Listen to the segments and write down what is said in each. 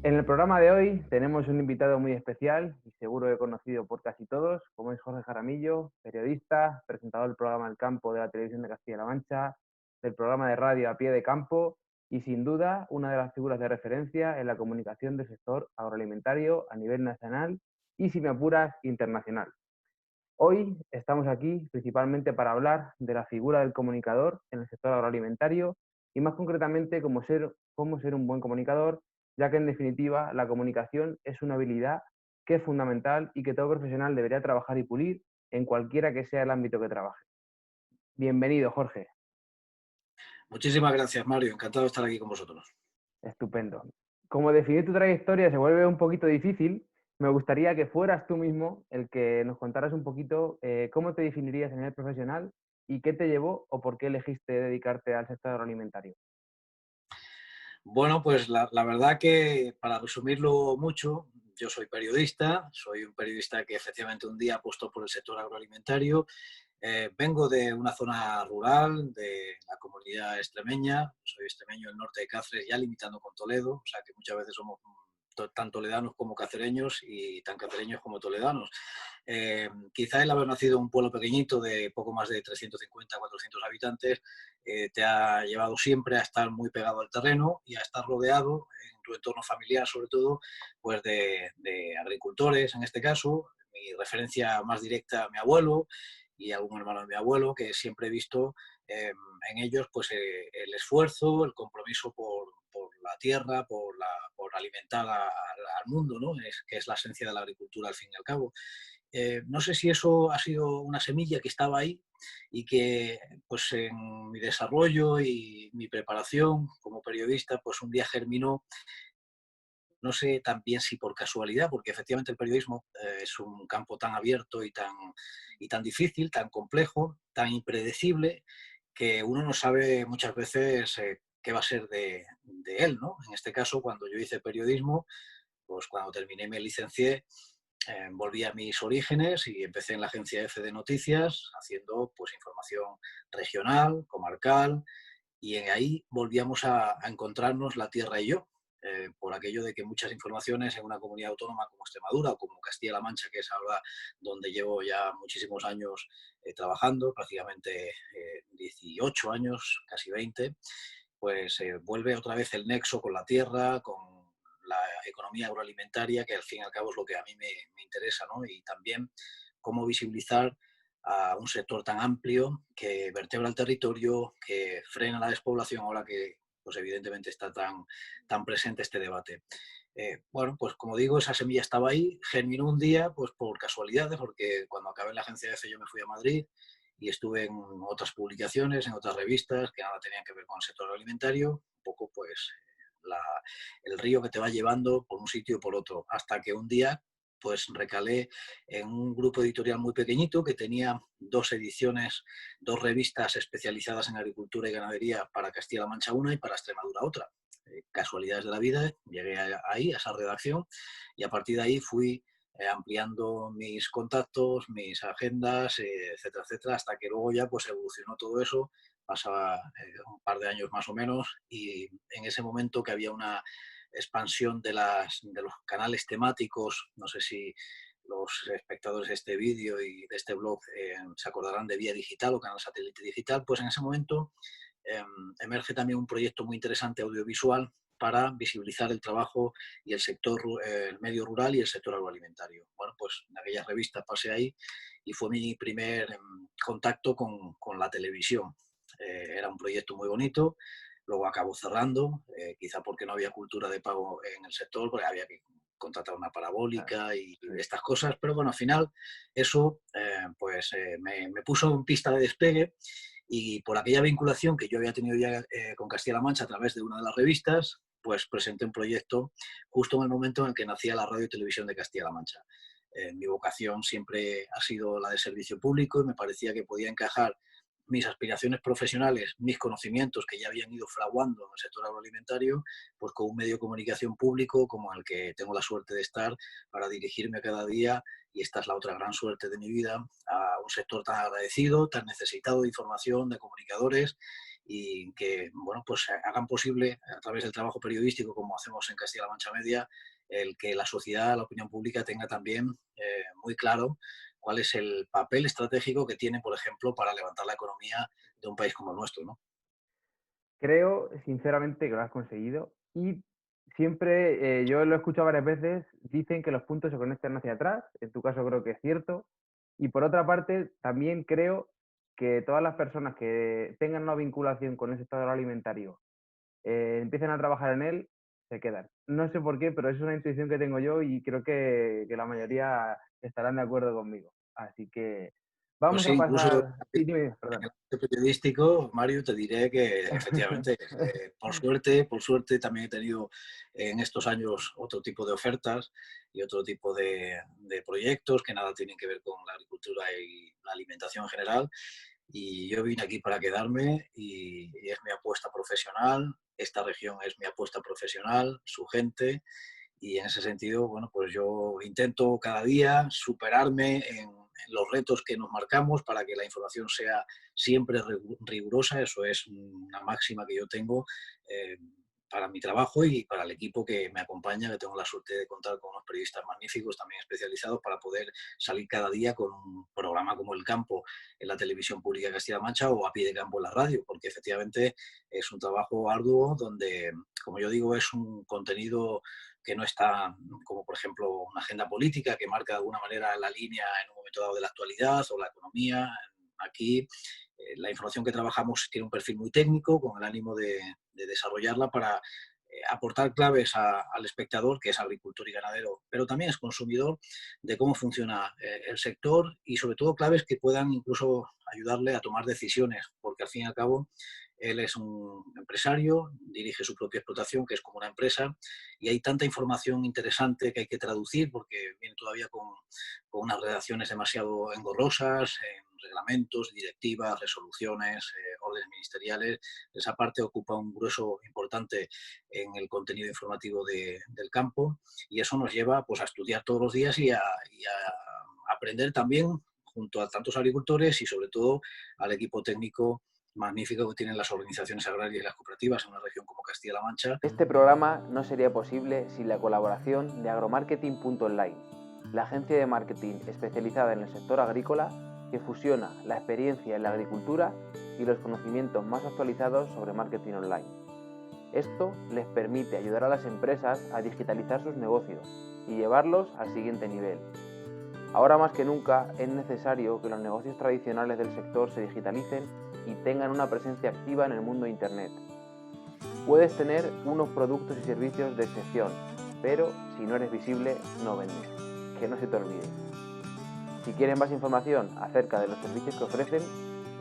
En el programa de hoy tenemos un invitado muy especial y seguro que conocido por casi todos, como es Jorge Jaramillo, periodista, presentador del programa El Campo de la Televisión de Castilla-La Mancha, del programa de radio A Pie de Campo y sin duda una de las figuras de referencia en la comunicación del sector agroalimentario a nivel nacional y, si me apuras, internacional. Hoy estamos aquí principalmente para hablar de la figura del comunicador en el sector agroalimentario y más concretamente cómo ser un buen comunicador, ya que en definitiva la comunicación es una habilidad que es fundamental y que todo profesional debería trabajar y pulir en cualquiera que sea el ámbito que trabaje. Bienvenido, Jorge. Muchísimas gracias, Mario. Encantado de estar aquí con vosotros. Estupendo. Como definir tu trayectoria se vuelve un poquito difícil, me gustaría que fueras tú mismo el que nos contaras un poquito cómo te definirías a nivel profesional y qué te llevó o por qué elegiste dedicarte al sector agroalimentario. Bueno, pues la verdad que, para resumirlo mucho, yo soy un periodista que efectivamente un día apostó por el sector agroalimentario. Vengo de una zona rural, de la comunidad extremeña, soy extremeño del norte de Cáceres, ya limitando con Toledo, o sea que muchas veces somos tan toledanos como cacereños y tan cacereños como toledanos. Quizá el haber nacido en un pueblo pequeñito de poco más de 350, 400 habitantes te ha llevado siempre a estar muy pegado al terreno y a estar rodeado en tu entorno familiar, sobre todo, pues de agricultores, en este caso. Mi referencia más directa, mi abuelo y algún hermano de mi abuelo, que siempre he visto en ellos pues, el esfuerzo, el compromiso por la tierra, por alimentar al mundo, ¿no? Que es la esencia de la agricultura al fin y al cabo. No sé si eso ha sido una semilla que estaba ahí y que pues en mi desarrollo y mi preparación como periodista pues un día germinó. No sé también si por casualidad, porque efectivamente el periodismo es un campo tan abierto y tan difícil, tan complejo, tan impredecible, que uno no sabe muchas veces qué va a ser de él, ¿no? En este caso, cuando yo hice periodismo, pues cuando terminé me licencié, volví a mis orígenes y empecé en la agencia F de Noticias, haciendo pues información regional, comarcal, y en ahí volvíamos a encontrarnos la tierra y yo, por aquello de que muchas informaciones en una comunidad autónoma como Extremadura o como Castilla-La Mancha, que es ahora donde llevo ya muchísimos años trabajando, prácticamente 18 años, casi 20, pues vuelve otra vez el nexo con la tierra, con la economía agroalimentaria, que al fin y al cabo es lo que a mí me interesa, ¿no? Y también cómo visibilizar a un sector tan amplio que vertebra el territorio, que frena la despoblación, ahora que pues evidentemente está tan presente este debate. Bueno, pues como digo, esa semilla estaba ahí, germinó un día, pues por casualidades, porque cuando acabé en la agencia F yo me fui a Madrid y estuve en otras publicaciones, en otras revistas que nada tenían que ver con el sector alimentario, un poco pues la, el río que te va llevando por un sitio o por otro, hasta que un día pues recalé en un grupo editorial muy pequeñito que tenía dos ediciones, dos revistas especializadas en agricultura y ganadería, para Castilla-La Mancha una y para Extremadura otra. Casualidades de la vida, llegué ahí, a esa redacción, y a partir de ahí fui ampliando mis contactos, mis agendas, etcétera, etcétera, hasta que luego ya pues evolucionó todo eso, pasaba un par de años más o menos, y en ese momento que había una expansión de los canales temáticos, no sé si los espectadores de este vídeo y de este blog se acordarán de Vía Digital o Canal Satélite Digital, pues en ese momento eh, emerge también un proyecto muy interesante audiovisual para visibilizar el trabajo y el sector, el medio rural y el sector agroalimentario. Bueno, pues en aquellas revistas pasé ahí y fue mi primer contacto con la televisión. Era un proyecto muy bonito, luego acabó cerrando, quizá porque no había cultura de pago en el sector, porque había que contratar una Claro, parabólica y sí. estas cosas, pero bueno, al final eso me puso en pista de despegue, y por aquella vinculación que yo había tenido ya con Castilla-La Mancha a través de una de las revistas, pues presenté un proyecto justo en el momento en el que nacía la radio y televisión de Castilla-La Mancha. Mi vocación siempre ha sido la de servicio público y me parecía que podía encajar mis aspiraciones profesionales, mis conocimientos que ya habían ido fraguando en el sector agroalimentario, pues con un medio de comunicación público como el que tengo la suerte de estar, para dirigirme cada día, y esta es la otra gran suerte de mi vida, a un sector tan agradecido, tan necesitado de información, de comunicadores, y que, bueno, pues hagan posible a través del trabajo periodístico, como hacemos en Castilla-La Mancha Media, el que la sociedad, la opinión pública tenga también muy claro cuál es el papel estratégico que tiene, por ejemplo, para levantar la economía de un país como el nuestro, ¿no? Creo, sinceramente, que lo has conseguido y siempre, yo lo he escuchado varias veces, dicen que los puntos se conectan hacia atrás, en tu caso creo que es cierto, y por otra parte, también creo que todas las personas que tengan una vinculación con ese sector alimentario, empiecen a trabajar en él, se quedan. No sé por qué, pero es una intuición que tengo yo y creo que la mayoría estarán de acuerdo conmigo. Así que Pues vamos sí, a incluso pasar... Sí, dime, en el perdona. ámbito periodístico, Mario, te diré que efectivamente, por suerte, también he tenido en estos años otro tipo de ofertas y otro tipo de proyectos que nada tienen que ver con la agricultura y la alimentación en general. Y yo vine aquí para quedarme y es mi apuesta profesional. Esta región es mi apuesta profesional, su gente. Y en ese sentido, bueno, pues yo intento cada día superarme en los retos que nos marcamos para que la información sea siempre rigurosa. Eso es una máxima que yo tengo para mi trabajo y para el equipo que me acompaña, que tengo la suerte de contar con unos periodistas magníficos, también especializados, para poder salir cada día con un programa como El Campo en la televisión pública de Castilla-La Mancha o A Pie de Campo en la radio, porque efectivamente es un trabajo arduo donde, como yo digo, es un contenido que no está como, por ejemplo, una agenda política que marca de alguna manera la línea en un momento dado de la actualidad o la economía. Aquí la información que trabajamos tiene un perfil muy técnico con el ánimo de desarrollarla para aportar claves al espectador, que es agricultor y ganadero, pero también es consumidor, de cómo funciona el sector y sobre todo claves que puedan incluso ayudarle a tomar decisiones, porque al fin y al cabo él es un empresario, dirige su propia explotación, que es como una empresa, y hay tanta información interesante que hay que traducir porque viene todavía con unas redacciones demasiado engorrosas, reglamentos, directivas, resoluciones, órdenes ministeriales. Esa parte ocupa un grueso importante en el contenido informativo del campo y eso nos lleva pues, a estudiar todos los días y a aprender también junto a tantos agricultores y sobre todo al equipo técnico magnífico que tienen las organizaciones agrarias y las cooperativas en una región como Castilla-La Mancha. Este programa no sería posible sin la colaboración de agromarketing.online, la agencia de marketing especializada en el sector agrícola que fusiona la experiencia en la agricultura y los conocimientos más actualizados sobre marketing online. Esto les permite ayudar a las empresas a digitalizar sus negocios y llevarlos al siguiente nivel. Ahora más que nunca es necesario que los negocios tradicionales del sector se digitalicen y tengan una presencia activa en el mundo de Internet. Puedes tener unos productos y servicios de excepción, pero si no eres visible, no vendes. Que no se te olvide. Si quieres más información acerca de los servicios que ofrecen,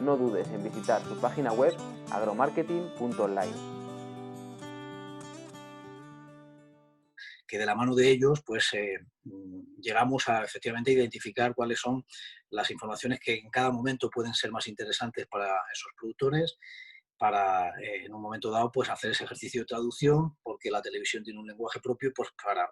no dudes en visitar su página web agromarketing.online. Que de la mano de ellos pues llegamos a efectivamente identificar cuáles son las informaciones que en cada momento pueden ser más interesantes para esos productores, para en un momento dado pues hacer ese ejercicio de traducción, porque la televisión tiene un lenguaje propio pues para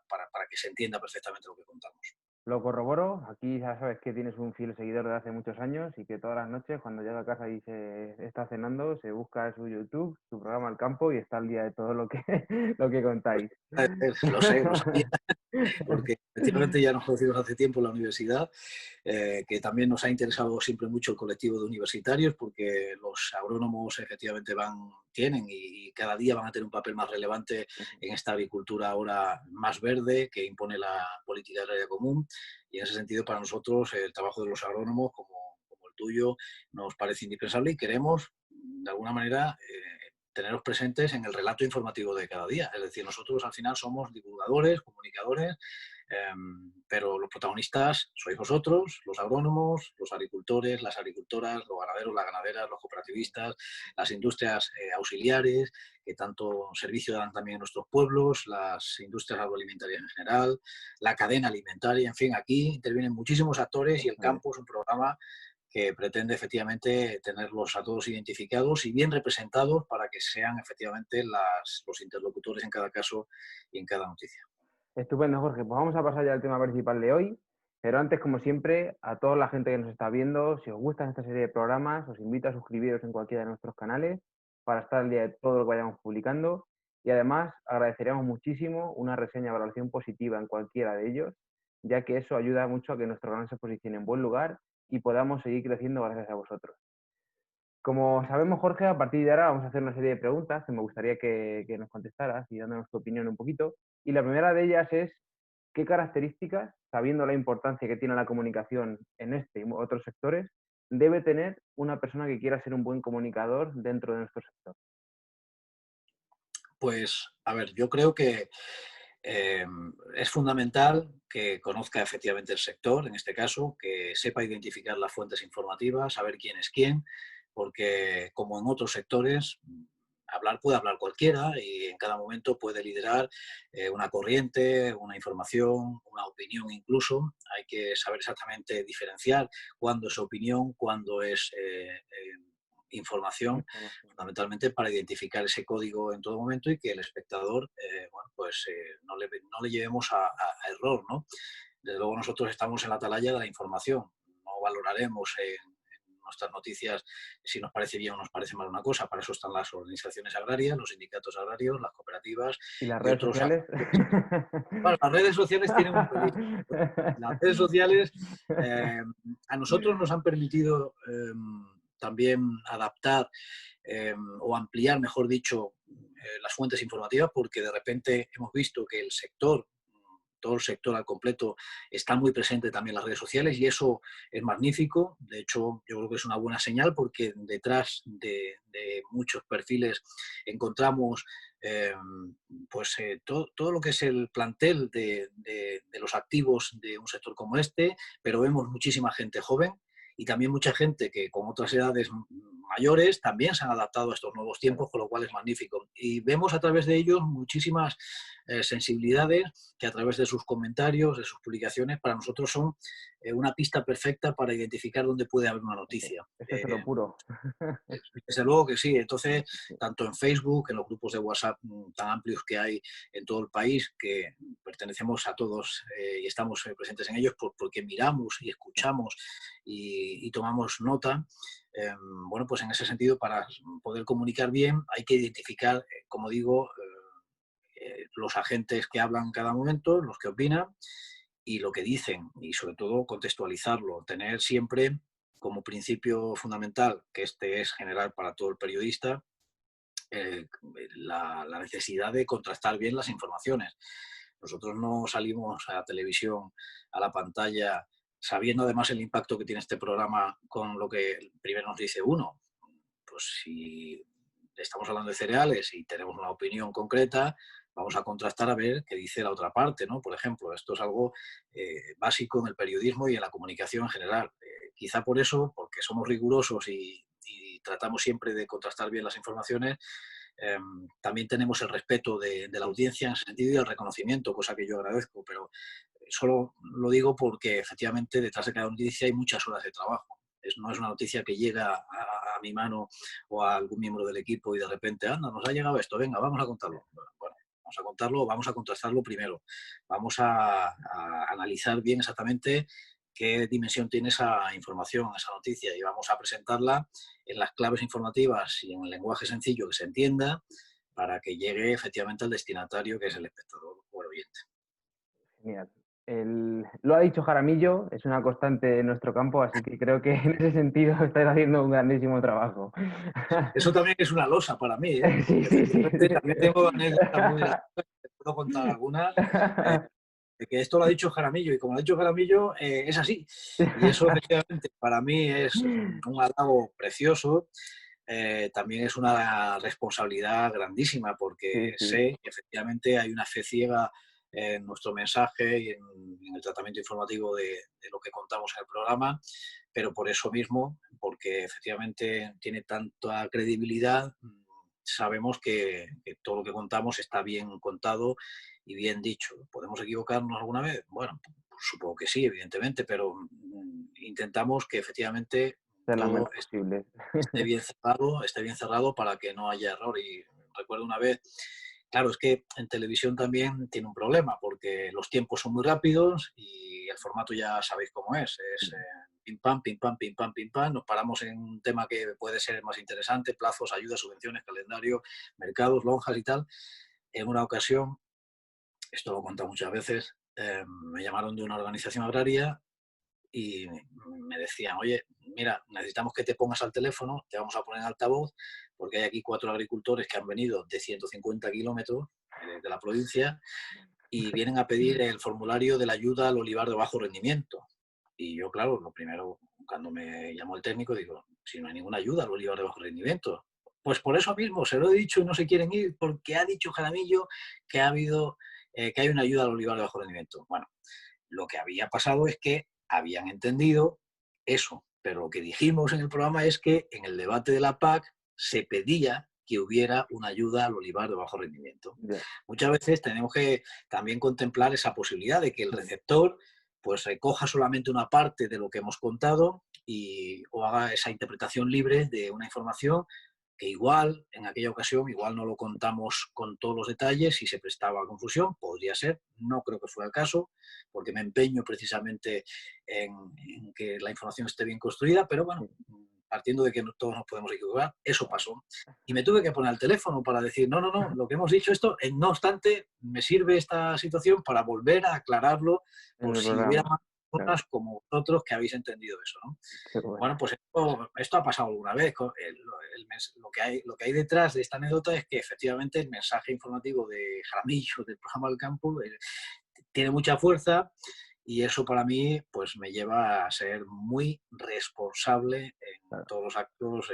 que se entienda perfectamente lo que contamos. Lo corroboro, aquí ya sabes que tienes un fiel seguidor de hace muchos años y que todas las noches cuando llega a casa y se está cenando, se busca su YouTube, su programa al campo y está al día de todo lo que, lo que contáis. Lo sé, lo sabía, porque efectivamente ya nos conocimos hace tiempo en la universidad, que también nos ha interesado siempre mucho el colectivo de universitarios, porque los agrónomos efectivamente tienen y cada día van a tener un papel más relevante en esta agricultura ahora más verde que impone la política agraria común. Y en ese sentido, para nosotros, el trabajo de los agrónomos, como el tuyo, nos parece indispensable y queremos, de alguna manera, teneros presentes en el relato informativo de cada día. Es decir, nosotros al final somos divulgadores, comunicadores, pero los protagonistas sois vosotros, los agrónomos, los agricultores, las agricultoras, los ganaderos, las ganaderas, los cooperativistas, las industrias auxiliares, que tanto servicio dan también a nuestros pueblos, las industrias agroalimentarias en general, la cadena alimentaria, en fin, aquí intervienen muchísimos actores y el campo es un programa que pretende efectivamente tenerlos a todos identificados y bien representados para que sean efectivamente los interlocutores en cada caso y en cada noticia. Estupendo, Jorge. Pues vamos a pasar ya al tema principal de hoy. Pero antes, como siempre, a toda la gente que nos está viendo, si os gustan esta serie de programas, os invito a suscribiros en cualquiera de nuestros canales para estar al día de todo lo que vayamos publicando. Y además agradeceríamos muchísimo una reseña o valoración positiva en cualquiera de ellos, ya que eso ayuda mucho a que nuestro canal se posicione en buen lugar y podamos seguir creciendo gracias a vosotros. Como sabemos, Jorge, a partir de ahora vamos a hacer una serie de preguntas que me gustaría que nos contestaras y dándonos tu opinión un poquito. Y la primera de ellas es, ¿qué características, sabiendo la importancia que tiene la comunicación en este y otros sectores, debe tener una persona que quiera ser un buen comunicador dentro de nuestro sector? Pues, a ver, yo creo que es fundamental que conozca efectivamente el sector, en este caso, que sepa identificar las fuentes informativas, saber quién es quién, porque como en otros sectores, hablar puede hablar cualquiera y en cada momento puede liderar una corriente, una información, una opinión incluso. Hay que saber exactamente diferenciar cuándo es opinión, cuándo es información, Información. fundamentalmente para identificar ese código en todo momento y que el espectador no le llevemos a error, ¿no? Desde luego nosotros estamos en la atalaya de la información, no valoraremos en nuestras noticias si nos parece bien o nos parece mal una cosa, para eso están las organizaciones agrarias, los sindicatos agrarios, las cooperativas ¿Y las y redes otros sociales? actores. Bueno, las redes sociales tienen un peligro. Las redes sociales a nosotros nos han permitido también adaptar o ampliar, mejor dicho, las fuentes informativas, porque de repente hemos visto que el sector, todo el sector al completo, está muy presente también en las redes sociales y eso es magnífico. De hecho, yo creo que es una buena señal porque detrás de muchos perfiles encontramos todo lo que es el plantel de los activos de un sector como este, pero vemos muchísima gente joven y también mucha gente que con otras edades mayores también se han adaptado a estos nuevos tiempos, con lo cual es magnífico. Y vemos a través de ellos muchísimas sensibilidades que a través de sus comentarios, de sus publicaciones, para nosotros son una pista perfecta para identificar dónde puede haber una noticia. Esto es oro puro. Desde luego que sí. Entonces, tanto en Facebook, en los grupos de WhatsApp tan amplios que hay en todo el país, que pertenecemos a todos y estamos presentes en ellos porque miramos y escuchamos y tomamos nota. Bueno, pues en ese sentido, para poder comunicar bien, hay que identificar, como digo, los agentes que hablan en cada momento, los que opinan y lo que dicen, y sobre todo contextualizarlo, tener siempre como principio fundamental, que este es general para todo el periodista, eh, la necesidad de contrastar bien las informaciones. Nosotros no salimos a la televisión, a la pantalla, sabiendo además el impacto que tiene este programa con lo que primero nos dice uno. Pues si estamos hablando de cereales y tenemos una opinión concreta, vamos a contrastar a ver qué dice la otra parte, ¿no? Por ejemplo, esto es algo básico en el periodismo y en la comunicación en general. Quizá por eso, porque somos rigurosos y tratamos siempre de contrastar bien las informaciones, también tenemos el respeto de la audiencia en ese sentido y el reconocimiento, cosa que yo agradezco, pero solo lo digo porque efectivamente detrás de cada noticia hay muchas horas de trabajo. No es una noticia que llega a mi mano o a algún miembro del equipo y de repente, anda, nos ha llegado esto, venga, vamos a contarlo. Bueno, vamos a contarlo, vamos a contrastarlo primero. Vamos a analizar bien exactamente qué dimensión tiene esa información, esa noticia, y vamos a presentarla en las claves informativas y en el lenguaje sencillo que se entienda para que llegue efectivamente al destinatario, que es el espectador o el oyente. Genial. Lo ha dicho Jaramillo, es una constante en nuestro campo, así que creo que en ese sentido estáis haciendo un grandísimo trabajo. Eso también es una losa para mí, ¿eh? Sí, Porque sí, sí. efectivamente también tengo anécdotas muy graciosas, te puedo contar algunas, eh, de que esto lo ha dicho Jaramillo y como lo ha dicho Jaramillo, es así. Y eso efectivamente para mí es un halago precioso. También es una responsabilidad grandísima porque Sí, sí. sé que efectivamente hay una fe ciega en nuestro mensaje y en el tratamiento informativo de lo que contamos en el programa, pero por eso mismo, porque efectivamente tiene tanta credibilidad, sabemos que todo lo que contamos está bien contado y bien dicho. ¿Podemos equivocarnos alguna vez? Bueno, pues supongo que sí, evidentemente, pero intentamos que efectivamente Ser la todo menos posible. esté bien cerrado para que no haya error. Y recuerdo una vez, claro, es que en televisión también tiene un problema porque los tiempos son muy rápidos y el formato ya sabéis cómo es pim, pam, pim, pam, pim, pam, pim, pam. Nos paramos en un tema que puede ser más interesante, plazos, ayudas, subvenciones, calendario, mercados, lonjas y tal. En una ocasión, esto lo he contado muchas veces, me llamaron de una organización agraria y me decían, oye, mira, necesitamos que te pongas al teléfono, te vamos a poner en altavoz, porque hay aquí 4 agricultores que han venido de 150 kilómetros de la provincia y vienen a pedir el formulario de la ayuda al olivar de bajo rendimiento. Y yo, claro, lo primero, cuando me llamó el técnico, digo, si no hay ninguna ayuda al olivar de bajo rendimiento. Pues por eso mismo, se lo he dicho y no se quieren ir, porque ha dicho Jaramillo que que hay una ayuda al olivar de bajo rendimiento. Bueno, lo que había pasado es que habían entendido eso, pero lo que dijimos en el programa es que en el debate de la PAC se pedía que hubiera una ayuda al olivar de bajo rendimiento. Ya. Muchas veces tenemos que también contemplar esa posibilidad de que el receptor pues recoja solamente una parte de lo que hemos contado o haga esa interpretación libre de una información que igual, en aquella ocasión, igual no lo contamos con todos los detalles y se prestaba a confusión, podría ser, no creo que fuera el caso, porque me empeño precisamente en que la información esté bien construida, pero bueno, partiendo de que todos nos podemos equivocar, eso pasó. Y me tuve que poner el teléfono para decir, no, no, no, lo que hemos dicho esto, no obstante, me sirve esta situación para volver a aclararlo En por el si hubiera programa. más Claro. personas como vosotros que habéis entendido eso, ¿no? Qué bueno. Bueno, pues esto ha pasado alguna vez. Lo que hay detrás de esta anécdota es que efectivamente el mensaje informativo de Jaramillo del programa del campo tiene mucha fuerza y eso para mí pues me lleva a ser muy responsable en Claro. todos los actos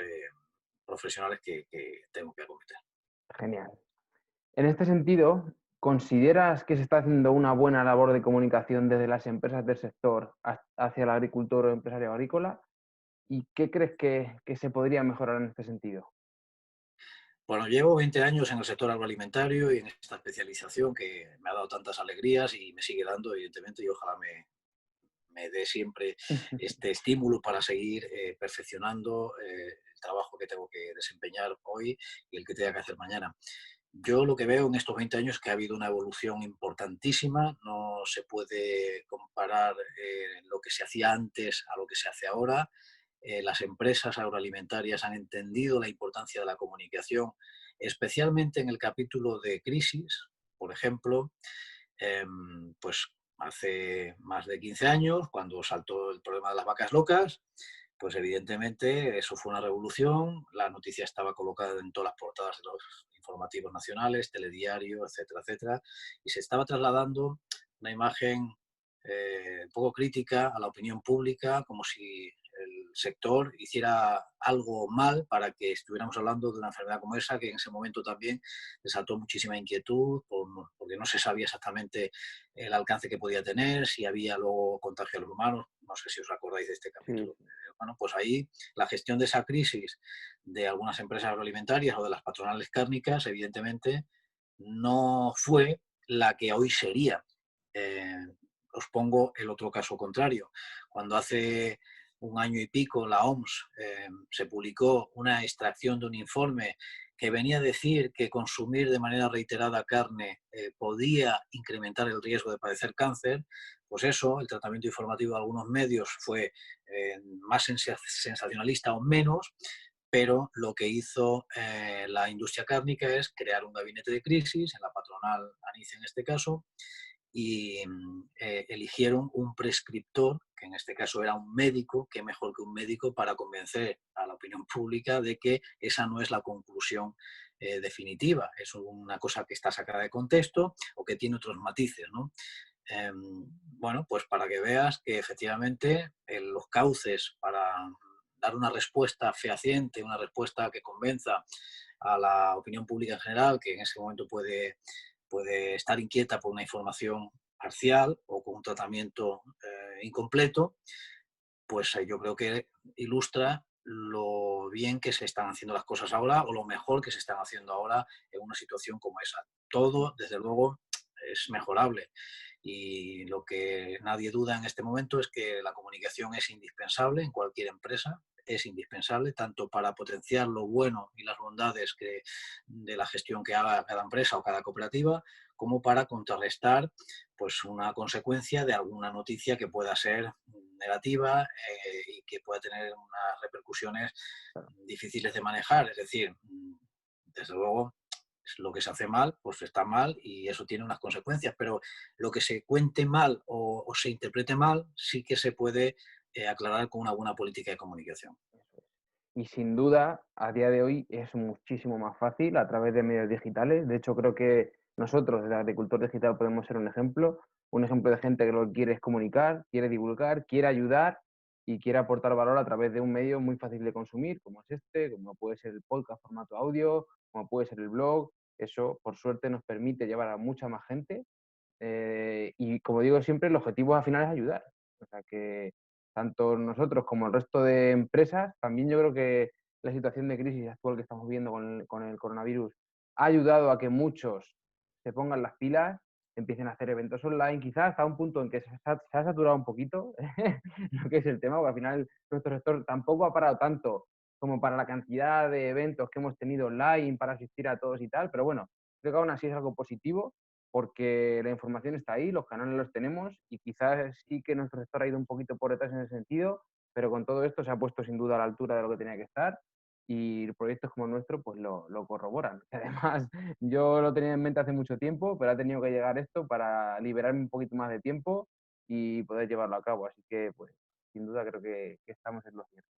profesionales que tengo que acometer. Genial. En este sentido, ¿consideras que se está haciendo una buena labor de comunicación desde las empresas del sector hacia el agricultor o empresario agrícola? ¿Y qué crees que se podría mejorar en este sentido? Bueno, llevo 20 años en el sector agroalimentario y en esta especialización que me ha dado tantas alegrías y me sigue dando, evidentemente, y ojalá me dé siempre este estímulo para seguir perfeccionando el trabajo que tengo que desempeñar hoy y el que tenga que hacer mañana. Yo lo que veo en estos 20 años es que ha habido una evolución importantísima, no se puede comparar lo que se hacía antes a lo que se hace ahora. Las empresas agroalimentarias han entendido la importancia de la comunicación, especialmente en el capítulo de crisis. Por ejemplo, pues hace más de 15 años, cuando saltó el problema de las vacas locas, pues evidentemente eso fue una revolución, la noticia estaba colocada en todas las portadas de los informativos nacionales, telediario, etcétera, etcétera, y se estaba trasladando una imagen un poco crítica a la opinión pública, como si el sector hiciera algo mal para que estuviéramos hablando de una enfermedad como esa, que en ese momento también desató muchísima inquietud, porque no se sabía exactamente el alcance que podía tener, si había luego contagio a los humanos, no sé si os acordáis de este Sí, capítulo. Bueno, pues ahí la gestión de esa crisis de algunas empresas agroalimentarias o de las patronales cárnicas, evidentemente, no fue la que hoy sería. Eh, Os pongo el otro caso contrario. Cuando hace un año y pico la OMS se publicó una extracción de un informe que venía a decir que consumir de manera reiterada carne podía incrementar el riesgo de padecer cáncer, pues eso, el tratamiento informativo de algunos medios fue más sensacionalista o menos, pero lo que hizo la industria cárnica es crear un gabinete de crisis, en la patronal ANICE en este caso, y eligieron un prescriptor, que en este caso era un médico, que mejor que un médico para convencer a la opinión pública de que esa no es la conclusión definitiva, es una cosa que está sacada de contexto o que tiene otros matices, ¿no? Bueno, pues para que veas que efectivamente los cauces para dar una respuesta fehaciente, una respuesta que convenza a la opinión pública en general, que en ese momento puede estar inquieta por una información parcial o con un tratamiento incompleto, pues yo creo que ilustra lo bien que se están haciendo las cosas ahora o lo mejor que se están haciendo ahora en una situación como esa. Todo, desde luego, es mejorable y lo que nadie duda en este momento es que la comunicación es indispensable en cualquier empresa, es indispensable tanto para potenciar lo bueno y las bondades de la gestión que haga cada empresa o cada cooperativa, como para contrarrestar pues, una consecuencia de alguna noticia que pueda ser negativa y que pueda tener unas repercusiones difíciles de manejar. Es decir, desde luego, lo que se hace mal, pues está mal y eso tiene unas consecuencias, pero lo que se cuente mal o se interprete mal sí que se puede aclarar con una buena política de comunicación. Y sin duda, a día de hoy es muchísimo más fácil a través de medios digitales. De hecho, creo que nosotros, el agricultor digital, podemos ser un ejemplo de gente que lo que quiere es comunicar, quiere divulgar, quiere ayudar y quiere aportar valor a través de un medio muy fácil de consumir, como es este, como puede ser el podcast formato audio, como puede ser el blog. Eso, por suerte, nos permite llevar a mucha más gente. Y como digo siempre, el objetivo al final es ayudar. O sea que tanto nosotros como el resto de empresas, también yo creo que la situación de crisis actual que estamos viendo con el coronavirus ha ayudado a que muchos se pongan las pilas, empiecen a hacer eventos online, quizás hasta un punto en que se ha saturado un poquito lo que es el tema, porque al final nuestro sector tampoco ha parado tanto como para la cantidad de eventos que hemos tenido online para asistir a todos y tal, pero bueno, creo que aún así es algo positivo porque la información está ahí, los canales los tenemos y quizás sí que nuestro sector ha ido un poquito por detrás en ese sentido, pero con todo esto se ha puesto sin duda a la altura de lo que tenía que estar y proyectos como el nuestro pues lo corroboran. Además, yo lo tenía en mente hace mucho tiempo, pero ha tenido que llegar esto para liberarme un poquito más de tiempo y poder llevarlo a cabo. Así que, pues, sin duda creo que estamos en lo cierto.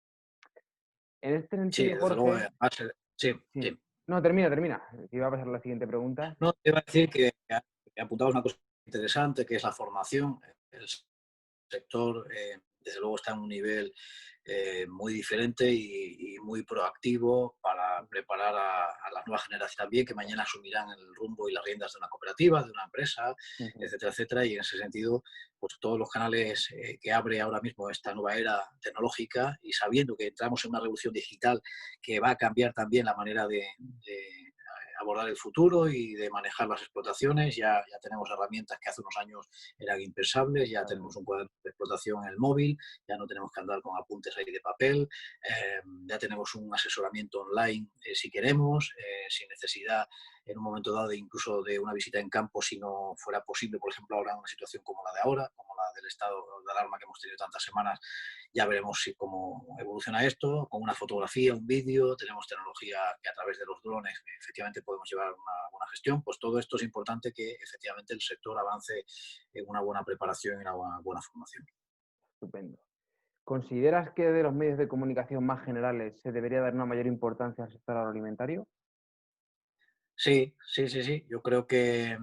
En este Sí, sentido, desde luego, Jorge, además, sí, sí. sí. No, termina. Iba a pasar a la siguiente pregunta. No, te iba a decir que apuntabas una cosa interesante, que es la formación. El sector, desde luego, está en un nivel muy diferente y muy proactivo para preparar a las nuevas generaciones también, que mañana asumirán el rumbo y las riendas de una cooperativa, de una empresa, Ujú. etcétera, etcétera. Y en ese sentido, pues todos los canales que abre ahora mismo esta nueva era tecnológica y sabiendo que entramos en una revolución digital que va a cambiar también la manera de abordar el futuro y de manejar las explotaciones. Ya tenemos herramientas que hace unos años eran impensables, ya tenemos un cuaderno de explotación en el móvil, ya no tenemos que andar con apuntes ahí de papel, ya tenemos un asesoramiento online si queremos, sin necesidad en un momento dado incluso de una visita en campo si no fuera posible, por ejemplo, ahora en una situación como la de ahora, como la del estado de alarma que hemos tenido tantas semanas. Ya veremos cómo evoluciona esto, con una fotografía, un vídeo, tenemos tecnología que a través de los drones efectivamente podemos llevar una buena gestión. Pues todo esto es importante que efectivamente el sector avance en una buena preparación y una buena formación. Estupendo. ¿Consideras que de los medios de comunicación más generales se debería dar una mayor importancia al sector agroalimentario? Sí, sí, sí, sí. Yo creo que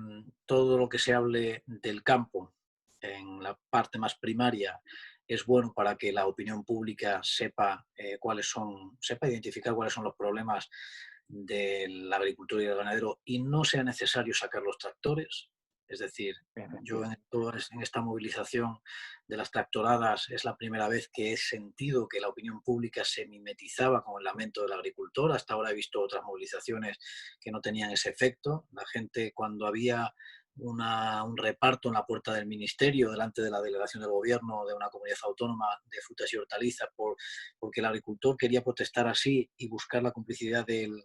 todo lo que se hable del campo en la parte más primaria es bueno para que la opinión pública sepa sepa identificar cuáles son los problemas del agricultor y del ganadero y no sea necesario sacar los tractores. Es decir, yo Efectivamente. en esta movilización de las tractoradas es la primera vez que he sentido que la opinión pública se mimetizaba con el lamento del agricultor. Hasta ahora he visto otras movilizaciones que no tenían ese efecto. La gente, cuando había un reparto en la puerta del ministerio, delante de la delegación del gobierno de una comunidad autónoma de frutas y hortalizas, porque el agricultor quería protestar así y buscar la complicidad del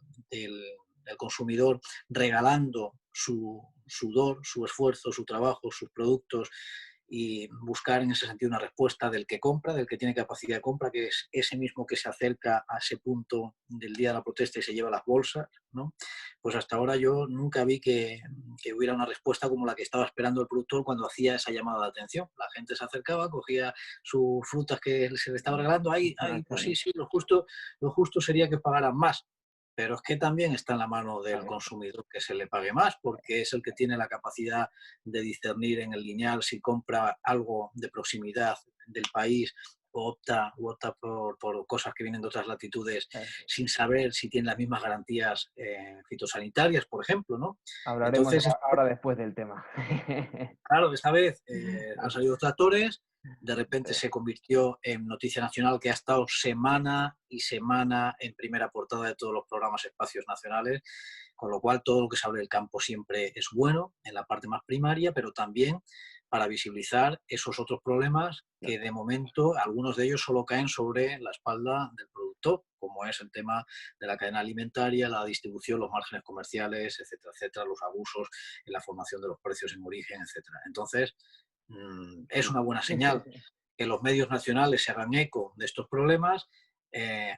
consumidor, regalando su sudor, su esfuerzo, su trabajo, sus productos, y buscar en ese sentido una respuesta del que compra, del que tiene capacidad de compra, que es ese mismo que se acerca a ese punto del día de la protesta y se lleva las bolsas, ¿no? Pues hasta ahora yo nunca vi que hubiera una respuesta como la que estaba esperando el productor cuando hacía esa llamada de atención. La gente se acercaba, cogía sus frutas que se le estaba regalando, pues sí, sí, lo justo sería que pagaran más. Pero es que también está en la mano del consumidor que se le pague más, porque es el que tiene la capacidad de discernir en el lineal si compra algo de proximidad del país o opta por cosas que vienen de otras latitudes sin saber si tienen las mismas garantías fitosanitarias, por ejemplo, ¿no? Hablaremos Entonces, ahora después del tema. claro, esta vez han salido tractores, de repente se convirtió en noticia nacional que ha estado semana y semana en primera portada de todos los programas espacios nacionales, con lo cual todo lo que se hable del campo siempre es bueno en la parte más primaria, pero también para visibilizar esos otros problemas que de momento algunos de ellos solo caen sobre la espalda del productor, como es el tema de la cadena alimentaria, la distribución, los márgenes comerciales, etcétera, etcétera, los abusos en la formación de los precios en origen, etcétera. Entonces, es una buena señal que los medios nacionales se hagan eco de estos problemas.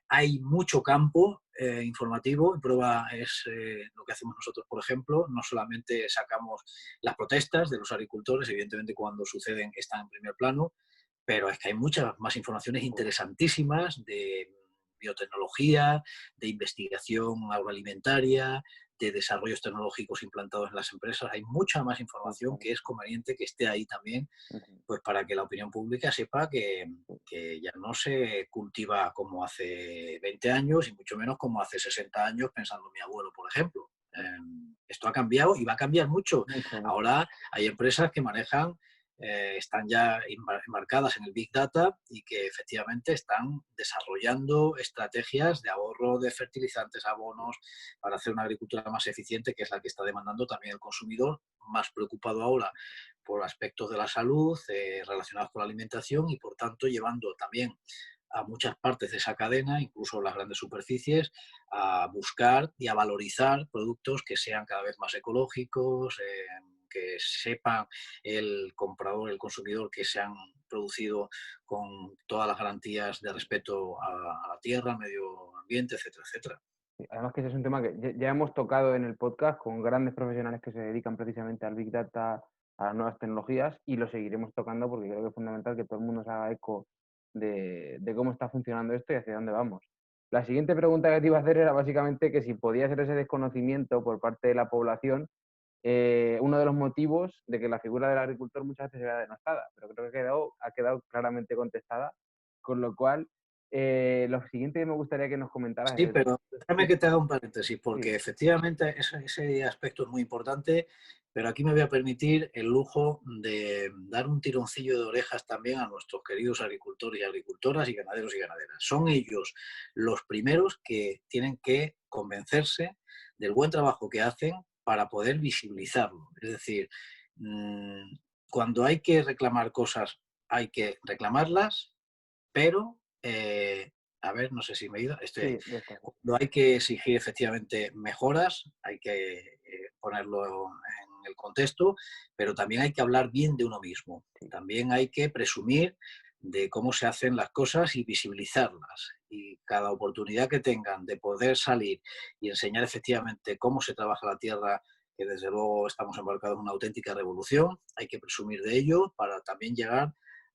Hay mucho campo informativo, y prueba es lo que hacemos nosotros, por ejemplo. No solamente sacamos las protestas de los agricultores, evidentemente cuando suceden están en primer plano, pero es que hay muchas más informaciones interesantísimas de biotecnología, de investigación agroalimentaria, de desarrollos tecnológicos implantados en las empresas. Hay mucha más información que es conveniente que esté ahí también, pues para que la opinión pública sepa que ya no se cultiva como hace 20 años y mucho menos como hace 60 años, pensando mi abuelo, por ejemplo. Esto ha cambiado y va a cambiar mucho. Mucho, mucho. Ahora hay empresas que manejan, están ya embarcadas en el Big Data y que efectivamente están desarrollando estrategias de ahorro de fertilizantes, abonos, para hacer una agricultura más eficiente, que es la que está demandando también el consumidor, más preocupado ahora por aspectos de la salud relacionados con la alimentación y, por tanto, llevando también a muchas partes de esa cadena, incluso las grandes superficies, a buscar y a valorizar productos que sean cada vez más ecológicos, que sepan el comprador, el consumidor, que se han producido con todas las garantías de respeto a la tierra, al medio ambiente, etcétera, etcétera. Además que ese es un tema que ya hemos tocado en el podcast con grandes profesionales que se dedican precisamente al Big Data, a las nuevas tecnologías, y lo seguiremos tocando porque creo que es fundamental que todo el mundo se haga eco de cómo está funcionando esto y hacia dónde vamos. La siguiente pregunta que te iba a hacer era básicamente que si podía ser ese desconocimiento por parte de la población uno de los motivos de que la figura del agricultor muchas veces era denostada, pero creo que ha quedado claramente contestada, con lo cual lo siguiente que me gustaría que nos comentaras Sí, es eso. pero déjame que te haga un paréntesis, porque Sí, efectivamente ese aspecto es muy importante, pero aquí me voy a permitir el lujo de dar un tironcillo de orejas también a nuestros queridos agricultores y agricultoras y ganaderos y ganaderas. Son ellos los primeros que tienen que convencerse del buen trabajo que hacen para poder visibilizarlo. Es decir, cuando hay que reclamar cosas, hay que reclamarlas, pero, a ver, no sé si me he ido, estoy ahí. sí, ya está. Cuando hay que exigir efectivamente mejoras, hay que ponerlo en el contexto, pero también hay que hablar bien de uno mismo. Sí. También hay que presumir de cómo se hacen las cosas y visibilizarlas. Y cada oportunidad que tengan de poder salir y enseñar efectivamente cómo se trabaja la tierra, que desde luego estamos embarcados en una auténtica revolución, hay que presumir de ello para también llegar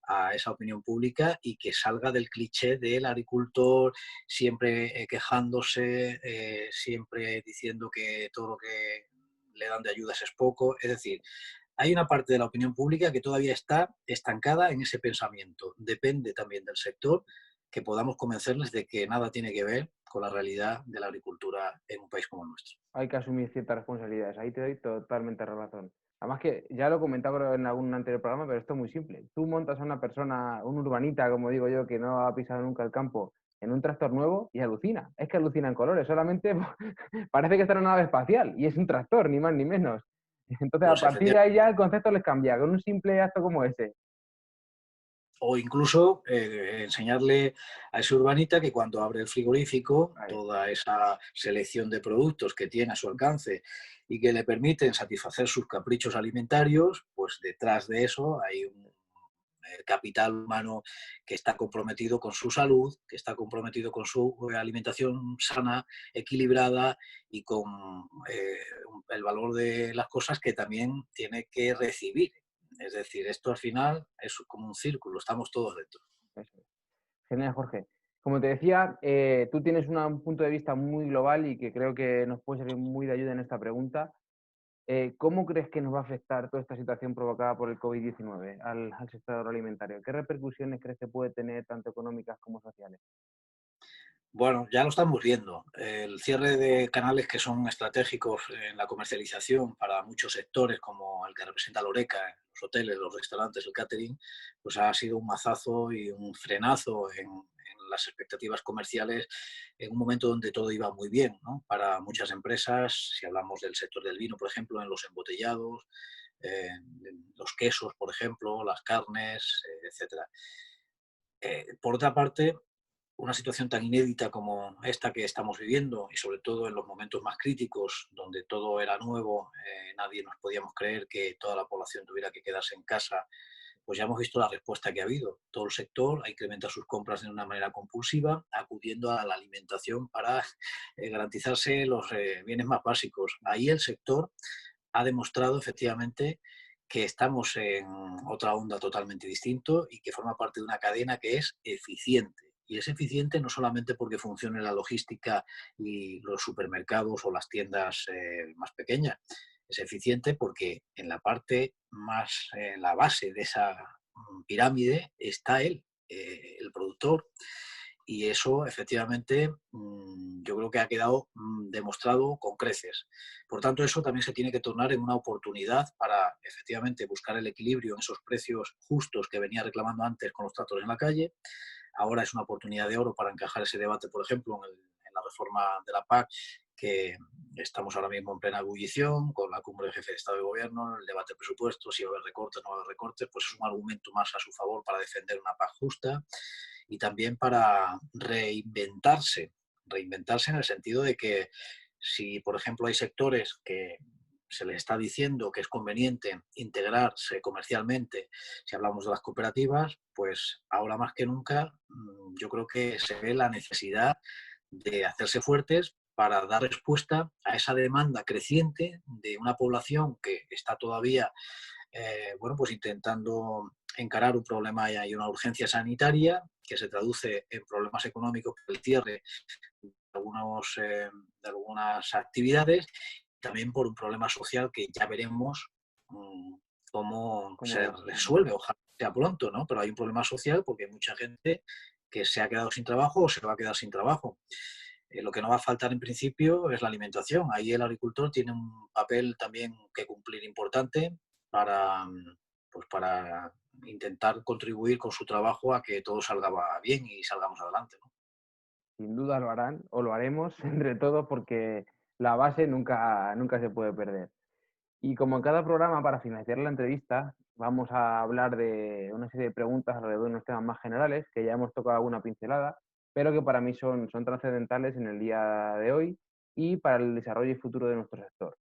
a esa opinión pública y que salga del cliché del agricultor siempre quejándose, siempre diciendo que todo lo que le dan de ayudas es poco. Es decir, hay una parte de la opinión pública que todavía está estancada en ese pensamiento. Depende también del sector que podamos convencerles de que nada tiene que ver con la realidad de la agricultura en un país como el nuestro. Hay que asumir ciertas responsabilidades. Ahí te doy totalmente razón. Además que ya lo he comentado creo, en algún anterior programa, pero esto es muy simple. Tú montas a una persona, un urbanita, como digo yo, que no ha pisado nunca el campo, en un tractor nuevo y alucina. Es que alucina en colores. Solamente parece que está en una nave espacial y es un tractor, ni más ni menos. Entonces, a Pues partir de ahí ya efectivamente. el concepto les cambia, con un simple acto como ese. O incluso enseñarle a ese urbanita que cuando abre el frigorífico, Ahí está. toda esa selección de productos que tiene a su alcance y que le permiten satisfacer sus caprichos alimentarios, pues detrás de eso hay un capital humano que está comprometido con su salud, que está comprometido con su alimentación sana, equilibrada y con el valor de las cosas que también tiene que recibir. Es decir, esto al final es como un círculo, estamos todos dentro. Eso es. Genial, Jorge. Como te decía, tú tienes un punto de vista muy global y que creo que nos puede servir muy de ayuda en esta pregunta. ¿Cómo crees que nos va a afectar toda esta situación provocada por el COVID-19 al sector agroalimentario? ¿Qué repercusiones crees que puede tener tanto económicas como sociales? Bueno, ya lo estamos viendo. El cierre de canales que son estratégicos en la comercialización para muchos sectores, como el que representa la Horeca, los hoteles, los restaurantes, el catering, pues ha sido un mazazo y un frenazo en las expectativas comerciales en un momento donde todo iba muy bien, ¿no? Para muchas empresas, si hablamos del sector del vino, por ejemplo, en los embotellados, los quesos, por ejemplo, las carnes, etcétera. Por otra parte, una situación tan inédita como esta que estamos viviendo y sobre todo en los momentos más críticos donde todo era nuevo, nadie nos podíamos creer que toda la población tuviera que quedarse en casa, pues ya hemos visto la respuesta que ha habido. Todo el sector ha incrementado sus compras de una manera compulsiva, acudiendo a la alimentación para garantizarse los bienes más básicos. Ahí el sector ha demostrado efectivamente que estamos en otra onda totalmente distinto y que forma parte de una cadena que es eficiente. Y es eficiente no solamente porque funcione la logística y los supermercados o las tiendas más pequeñas, es eficiente porque en la parte más, en la base de esa pirámide está él, el productor, y eso efectivamente yo creo que ha quedado demostrado con creces. Por tanto, eso también se tiene que tornar en una oportunidad para efectivamente buscar el equilibrio en esos precios justos que venía reclamando antes con los tratos en la calle. Ahora es una oportunidad de oro para encajar ese debate, por ejemplo, en la reforma de la PAC, que estamos ahora mismo en plena ebullición, con la cumbre de jefe de Estado y Gobierno, el debate de presupuestos, si va a haber recortes, no va a haber recortes, pues es un argumento más a su favor para defender una PAC justa y también para reinventarse en el sentido de que si, por ejemplo, hay sectores que se les está diciendo que es conveniente integrarse comercialmente, si hablamos de las cooperativas, pues ahora más que nunca yo creo que se ve la necesidad de hacerse fuertes para dar respuesta a esa demanda creciente de una población que está todavía bueno, pues intentando encarar un problema y una urgencia sanitaria que se traduce en problemas económicos, el cierre de algunas actividades, también por un problema social que ya veremos cómo se Como, resuelve, ojalá sea pronto, ¿no? Pero hay un problema social porque hay mucha gente que se ha quedado sin trabajo o se va a quedar sin trabajo. Lo que no va a faltar en principio es la alimentación. Ahí el agricultor tiene un papel también que cumplir importante para, pues para intentar contribuir con su trabajo a que todo salga bien y salgamos adelante, ¿no? sin duda lo harán o lo haremos entre todos porque la base nunca se puede perder. Y como en cada programa, para finalizar la entrevista, vamos a hablar de una serie de preguntas alrededor de unos temas más generales, que ya hemos tocado alguna pincelada, pero que para mí son trascendentales en el día de hoy y para el desarrollo y futuro de nuestro sector,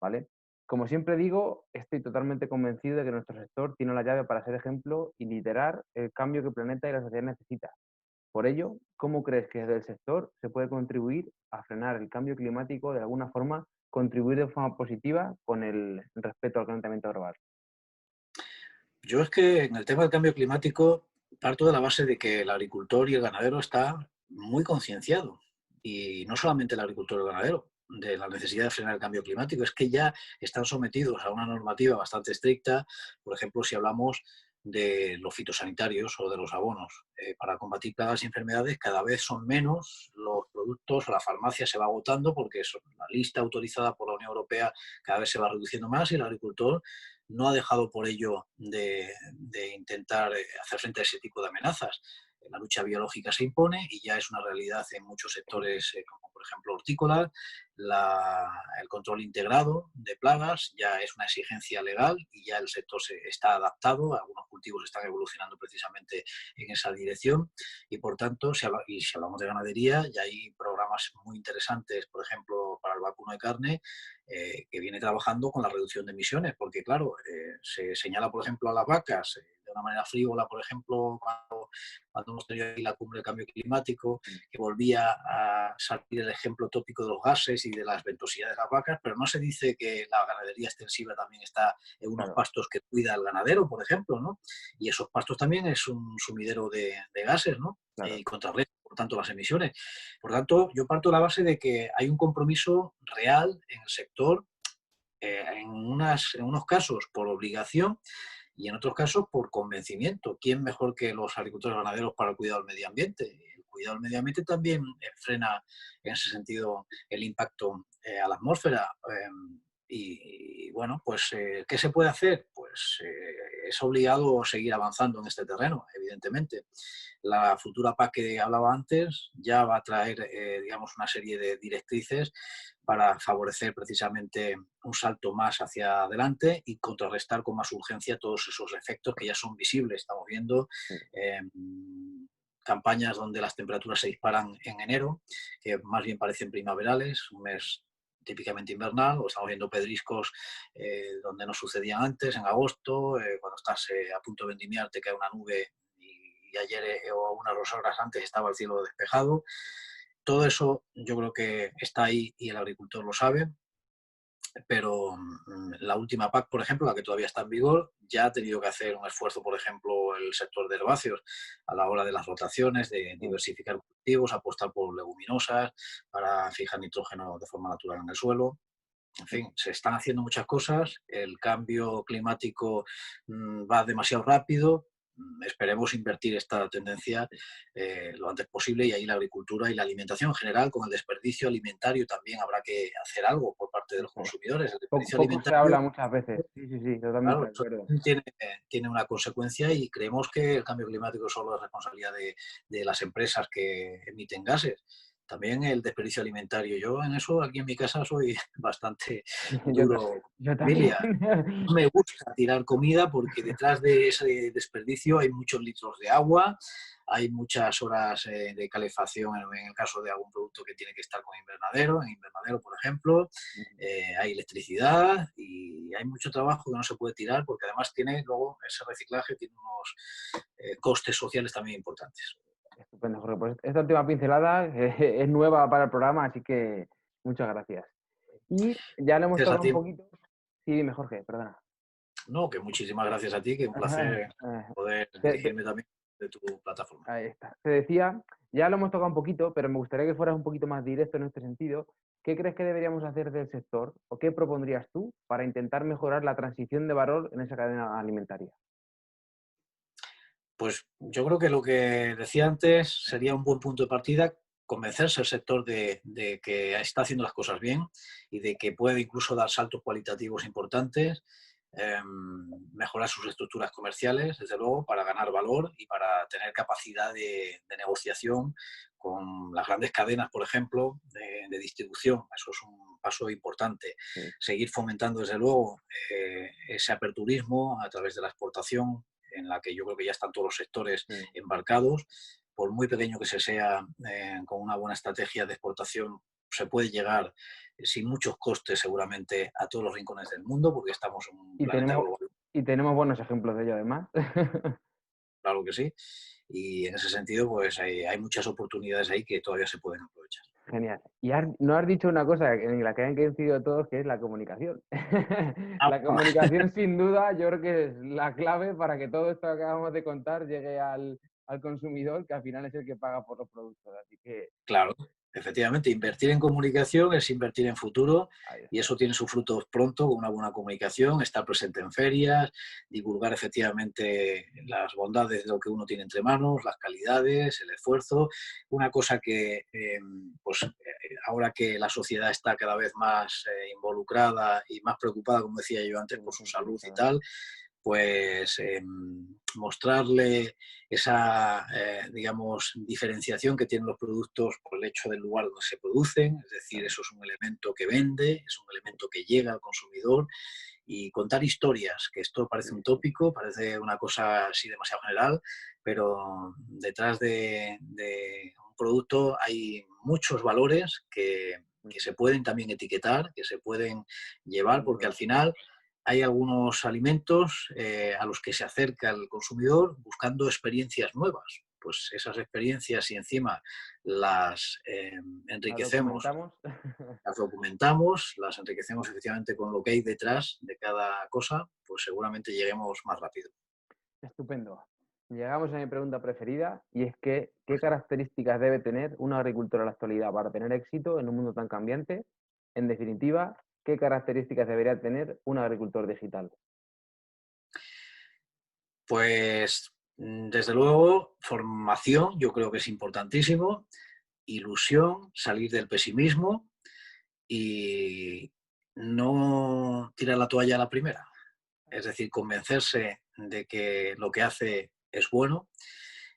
¿vale? Como siempre digo, estoy totalmente convencido de que nuestro sector tiene la llave para ser ejemplo y liderar el cambio que el planeta y la sociedad necesita. Por ello, ¿cómo crees que desde el sector se puede contribuir a frenar el cambio climático de alguna forma, contribuir de forma positiva con el respeto al calentamiento global? Yo es que en el tema del cambio climático parto de la base de que el agricultor y el ganadero está muy concienciado. Y no solamente el agricultor y el ganadero, de la necesidad de frenar el cambio climático, es que ya están sometidos a una normativa bastante estricta, por ejemplo, si hablamos de los fitosanitarios o de los abonos. Para combatir plagas y enfermedades cada vez son menos los productos o la farmacia se va agotando porque la lista autorizada por la Unión Europea cada vez se va reduciendo más y el agricultor no ha dejado por ello de intentar hacer frente a ese tipo de amenazas. La lucha biológica se impone y ya es una realidad en muchos sectores, como por ejemplo hortícola. El control integrado de plagas ya es una exigencia legal y ya el sector se está adaptado. Algunos cultivos están evolucionando precisamente en esa dirección y por tanto, si hablamos de ganadería, ya hay programas muy interesantes, por ejemplo, para el vacuno de carne, que viene trabajando con la reducción de emisiones, porque claro, se señala, por ejemplo, a las vacas de una manera frívola, por ejemplo, cuando hemos tenido ahí la cumbre del cambio climático, que volvía a salir el ejemplo tópico de los gases y de las ventosidades de las vacas, pero no se dice que la ganadería extensiva también está en unos Claro, pastos que cuida el ganadero, por ejemplo, ¿no? Y esos pastos también es un sumidero de gases, ¿no? claro. Y contrarresta, por tanto, las emisiones. Por tanto, yo parto de la base de que hay un compromiso real en el sector, en unos casos por obligación y en otros casos por convencimiento. ¿Quién mejor que los agricultores ganaderos para el cuidado del medio ambiente? El cuidado del medio ambiente también frena en ese sentido el impacto a la atmósfera. Y bueno, pues ¿qué se puede hacer? Pues es obligado seguir avanzando en este terreno, evidentemente. La futura PAC que hablaba antes ya va a traer, digamos, una serie de directrices para favorecer precisamente un salto más hacia adelante y contrarrestar con más urgencia todos esos efectos que ya son visibles. Estamos viendo campañas donde las temperaturas se disparan en enero, que más bien parecen primaverales, un mes típicamente invernal, o estamos viendo pedriscos donde no sucedían antes, en agosto, cuando estás a punto de vendimiar te cae una nube y ayer o unas horas antes estaba el cielo despejado. Todo eso yo creo que está ahí y el agricultor lo sabe, pero la última PAC, por ejemplo, la que todavía está en vigor, ya ha tenido que hacer un esfuerzo, por ejemplo, el sector de herbáceos a la hora de las rotaciones, de diversificar cultivos, apostar por leguminosas para fijar nitrógeno de forma natural en el suelo. En fin, se están haciendo muchas cosas, el cambio climático va demasiado rápido, esperemos invertir esta tendencia lo antes posible y ahí la agricultura y la alimentación en general, con el desperdicio alimentario también habrá que hacer algo por parte de los consumidores. El desperdicio Poco se alimentario, habla muchas veces. Sí, totalmente claro, de eso acuerdo. tiene una consecuencia y creemos que el cambio climático solo es responsabilidad de las empresas que emiten gases. También el desperdicio alimentario. Yo en eso, aquí en mi casa, soy bastante duro con Yo mi también. familia. No me gusta tirar comida porque detrás de ese desperdicio hay muchos litros de agua, hay muchas horas de calefacción en el caso de algún producto que tiene que estar con invernadero, en invernadero, por ejemplo, hay electricidad y hay mucho trabajo que no se puede tirar porque además tiene luego ese reciclaje, tiene unos costes sociales también importantes. Estupendo, Jorge. Pues esta última pincelada es nueva para el programa, así que muchas gracias. Y ya lo hemos Gracias a tocado un ti. poquito. Sí, dime, Jorge, perdona. No, que muchísimas gracias a ti, que un placer poder dirigirme también de tu plataforma. Ahí está. Te decía, ya lo hemos tocado un poquito, pero me gustaría que fueras un poquito más directo en este sentido. ¿Qué crees que deberíamos hacer del sector o qué propondrías tú para intentar mejorar la transición de valor en esa cadena alimentaria? Pues yo creo que lo que decía antes sería un buen punto de partida, convencerse el sector de que está haciendo las cosas bien y de que puede incluso dar saltos cualitativos importantes, mejorar sus estructuras comerciales, desde luego, para ganar valor y para tener capacidad de negociación con las grandes cadenas, por ejemplo, de distribución. Eso es un paso importante. Sí. Seguir fomentando, desde luego, ese aperturismo a través de la exportación, en la que yo creo que ya están todos los sectores embarcados. Por muy pequeño que se sea, con una buena estrategia de exportación se puede llegar sin muchos costes seguramente a todos los rincones del mundo, porque estamos en un planeta global. Y tenemos buenos ejemplos de ello, además. Claro que sí. Y en ese sentido, pues hay muchas oportunidades ahí que todavía se pueden aprovechar. Genial. Y no has dicho una cosa en la que han coincidido todos, que es la comunicación. La comunicación, sin duda, yo creo que es la clave para que todo esto que acabamos de contar llegue al consumidor, que al final es el que paga por los productos. Así que Claro, efectivamente, invertir en comunicación es invertir en futuro y eso tiene sus frutos pronto con una buena comunicación, estar presente en ferias, divulgar efectivamente las bondades de lo que uno tiene entre manos, las calidades, el esfuerzo. Una cosa que, ahora que la sociedad está cada vez más involucrada y más preocupada, como decía yo antes, por su salud y tal, pues mostrarle esa, digamos, diferenciación que tienen los productos por el hecho del lugar donde se producen, es decir, eso es un elemento que vende, es un elemento que llega al consumidor, y contar historias, que esto parece un tópico, parece una cosa así demasiado general, pero detrás de un producto hay muchos valores que se pueden también etiquetar, que se pueden llevar, porque al final hay algunos alimentos a los que se acerca el consumidor buscando experiencias nuevas. Pues esas experiencias, y encima las enriquecemos, las documentamos, las enriquecemos efectivamente con lo que hay detrás de cada cosa, pues seguramente lleguemos más rápido. Estupendo. Llegamos a mi pregunta preferida y es que, ¿qué características debe tener un agricultor en la actualidad para tener éxito en un mundo tan cambiante? En definitiva, ¿qué características debería tener un agricultor digital? Pues desde luego, formación yo creo que es importantísimo, ilusión, salir del pesimismo y no tirar la toalla a la primera. es decir, convencerse de que lo que hace es bueno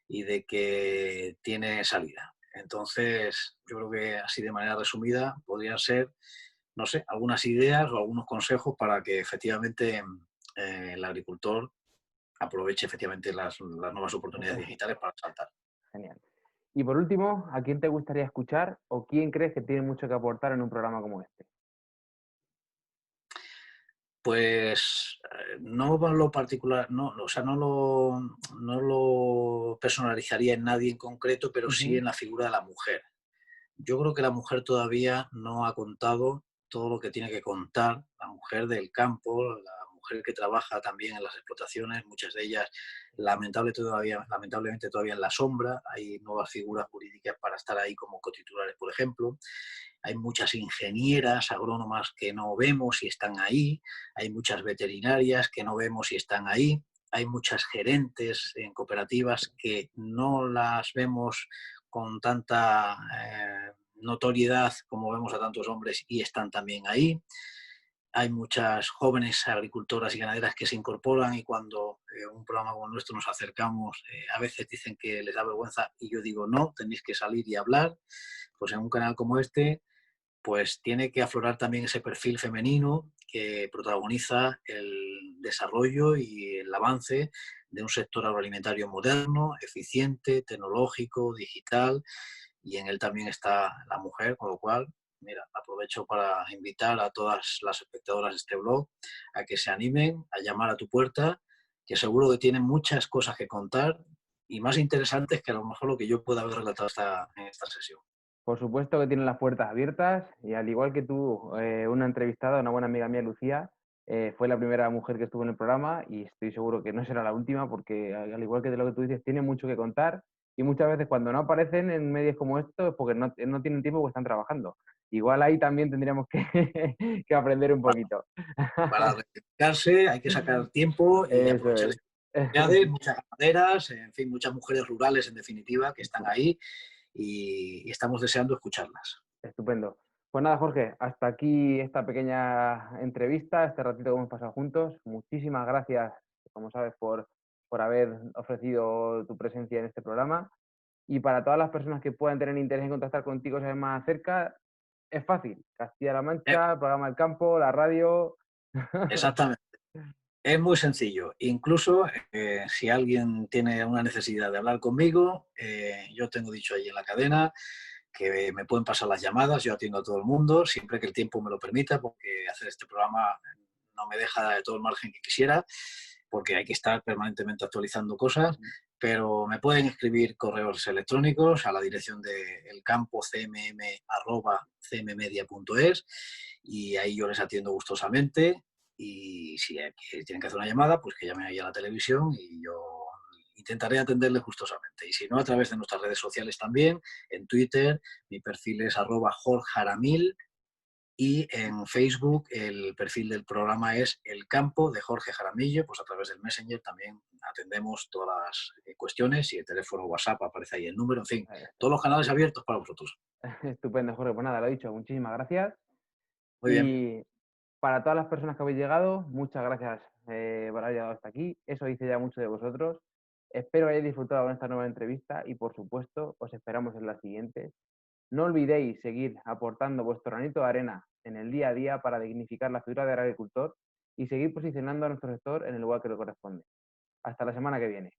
y de que tiene salida. Entonces, yo creo que así de manera resumida podrían ser, no sé, algunas ideas o algunos consejos para que efectivamente el agricultor aproveche efectivamente las nuevas oportunidades digitales para saltar. Genial. Y por último, ¿a quién te gustaría escuchar o quién crees que tiene mucho que aportar en un programa como este? Pues no lo particular, no, o sea, no lo personalizaría en nadie en concreto, pero sí Ujú. en la figura de la mujer. Yo creo que la mujer todavía no ha contado todo lo que tiene que contar, la mujer del campo, la mujer que trabaja también en las explotaciones, muchas de ellas lamentablemente todavía en la sombra, hay nuevas figuras jurídicas para estar ahí como cotitulares, por ejemplo. Hay muchas ingenieras agrónomas que no vemos y están ahí, hay muchas veterinarias que no vemos y están ahí, hay muchas gerentes en cooperativas que no las vemos con tanta notoriedad como vemos a tantos hombres y están también ahí. Hay muchas jóvenes agricultoras y ganaderas que se incorporan y cuando un programa como el nuestro nos acercamos, a veces dicen que les da vergüenza y yo digo, no, tenéis que salir y hablar. Pues en un canal como este pues tiene que aflorar también ese perfil femenino que protagoniza el desarrollo y el avance de un sector agroalimentario moderno, eficiente, tecnológico, digital, y en él también está la mujer, con lo cual, mira, aprovecho para invitar a todas las espectadoras de este blog a que se animen a llamar a tu puerta, que seguro que tienen muchas cosas que contar y más interesantes que a lo mejor lo que yo pueda haber relatado en esta sesión. Por supuesto que tienen las puertas abiertas y al igual que tú, una entrevistada, una buena amiga mía, Lucía, fue la primera mujer que estuvo en el programa y estoy seguro que no será la última porque al igual que de lo que tú dices, tiene mucho que contar y muchas veces cuando no aparecen en medios como estos es porque no tienen tiempo porque están trabajando. Igual ahí también tendríamos que, que aprender un poquito. Para reivindicarse hay que sacar tiempo y Eso aprovechar es. estas oportunidades, muchas ganaderas, en fin, muchas mujeres rurales en definitiva que están ahí y estamos deseando escucharlas. Estupendo. Pues nada, Jorge, hasta aquí esta pequeña entrevista, este ratito que hemos pasado juntos. Muchísimas gracias, como sabes, por haber ofrecido tu presencia en este programa. Y para todas las personas que puedan tener interés en contactar contigo, saber más acerca, es fácil. Castilla-La Eh, Mancha, el programa El Campo, la radio. Exactamente. Es muy sencillo. Incluso si alguien tiene una necesidad de hablar conmigo, yo tengo dicho ahí en la cadena que me pueden pasar las llamadas, yo atiendo a todo el mundo, siempre que el tiempo me lo permita, porque hacer este programa no me deja de todo el margen que quisiera, porque hay que estar permanentemente actualizando cosas, pero me pueden escribir correos electrónicos a la dirección de elcampocmm@cmmedia.es y ahí yo les atiendo gustosamente y si tienen que hacer una llamada, pues que llamen ahí a la televisión y yo intentaré atenderles gustosamente. Y si no, a través de nuestras redes sociales también, en Twitter, mi perfil es @jorjaramil y en Facebook el perfil del programa es El Campo de Jorge Jaramillo, pues a través del Messenger también atendemos todas las cuestiones y el teléfono WhatsApp aparece ahí el número, en fin, todos los canales abiertos para vosotros. Estupendo, Jorge. Pues nada, lo dicho, muchísimas gracias. Muy bien, Y para todas las personas que habéis llegado, muchas gracias por haber llegado hasta aquí. Eso dice ya mucho de vosotros. Espero que hayáis disfrutado con esta nueva entrevista y, por supuesto, os esperamos en las siguientes. No olvidéis seguir aportando vuestro granito de arena en el día a día para dignificar la figura del agricultor y seguir posicionando a nuestro sector en el lugar que le corresponde. Hasta la semana que viene.